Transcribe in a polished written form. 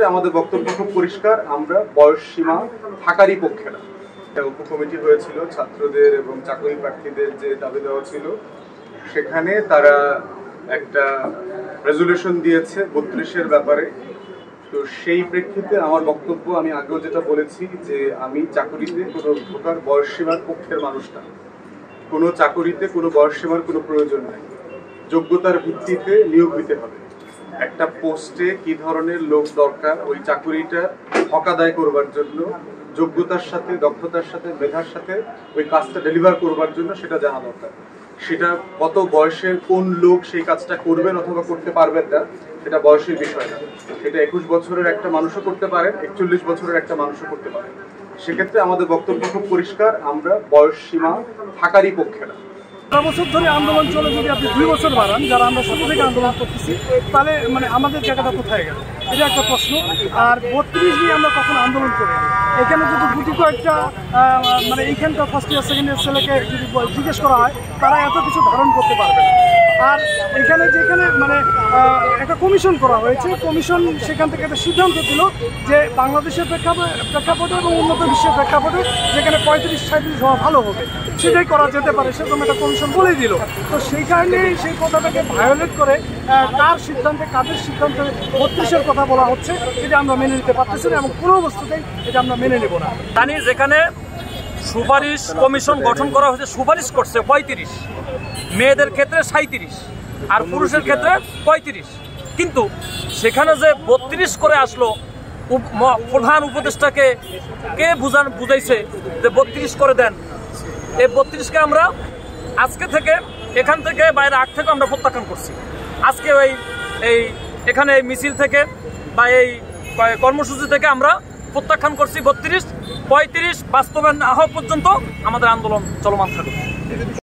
সেক্ষেত্রে আমাদের বক্তব্য খুব পরিষ্কার, আমরা বয়স সীমা থাকারই পক্ষে না। উপকমিটি হয়েছিল ছাত্রদের এবং চাকরি প্রার্থীদের যে দাবি দেওয়া ছিল, সেখানে তারা একটা রেজলিউশন দিয়েছে 32-এর ব্যাপারে। তো সেই প্রেক্ষিতে আমার বক্তব্য, আমি আগেও যেটা বলেছি যে আমি চাকরিতে কোনো প্রকার বয়সসীমার পক্ষের মানুষ না। কোনো চাকরিতে কোনো বয়সসীমার কোনো প্রয়োজন নেই, যোগ্যতার ভিত্তিতে নিয়োগ দিতে হবে। একটা পোস্টে কি ধরনের লোক দরকার, ওই চাকরিটা হক আদায় করবার জন্য যোগ্যতার সাথে, দক্ষতার সাথে, মেধার সাথে ওই কাজটা ডেলিভার করবার জন্য সেটা জানা দরকার। সেটা কত বয়সের কোন লোক সেই কাজটা করবেন অথবা করতে পারবেন না, সেটা বয়সের বিষয় না। সেটা 21 বছরের একটা মানুষও করতে পারেন, 41 বছরের একটা মানুষও করতে পারেন। সেক্ষেত্রে আমাদের বক্তব্য খুব পরিষ্কার, আমরা বয়স সীমা থাকারই পক্ষে না। 12 বছর ধরে আন্দোলন চলে, যদি আপনি 2 বছর বাড়ান, যারা আমরা শুরু থেকে আন্দোলন করতেছি, তাহলে মানে আমাদের জায়গাটা কোথায় গেল, এটা একটা প্রশ্ন। আর 32 নিয়ে আমরা কখন আন্দোলন করি? এখানে যদি গুটি কয়েকটা মানে এইখানকার ফার্স্ট ইয়ার সেকেন্ড ইয়ার ছেলেকে যদি জিজ্ঞেস করা হয়, তারা এত কিছু ধারণ করতে পারবে না। আর এখানে যেখানে মানে একটা কমিশন করা হয়েছে, কমিশন সেখান থেকে একটা সিদ্ধান্ত দিল যে বাংলাদেশের প্রেক্ষাপটে এবং উন্নত বিশ্বের প্রেক্ষাপটে যেখানে 35-37 হওয়া ভালো হবে, সেটাই করা যেতে পারে, সেরকম একটা কমিশন বলে দিল। তো সেই কারণেই সেই কথাটাকে ভায়োলেট করে কার সিদ্ধান্তে, কাদের সিদ্ধান্তে 32-এর কথা বলা হচ্ছে, এটা আমরা মেনে নিতে পারতেছি না এবং কোনো অবস্থাতেই এটা আমরা মেনে নেব না। জানি যেখানে সুপারিশ কমিশন গঠন করা হয়েছে, সুপারিশ করছে 35, মেয়েদের ক্ষেত্রে 37 আর পুরুষের ক্ষেত্রে 35, কিন্তু সেখানে যে 32 করে আসলো, প্রধান উপদেষ্টাকে কে বুঝাইছে যে 32 করে দেন। এই 32কে আমরা আজকে থেকে, এখান থেকে বাইরে আগ থেকে আমরা প্রত্যাখ্যান করছি। আজকে এখানে এই মিছিল থেকে বা এই কর্মসূচি থেকে আমরা প্রত্যাখ্যান করছি। 32, 35 বাস্তবায়ন না হওয়া পর্যন্ত আমাদের আন্দোলন চলমান থাকবে।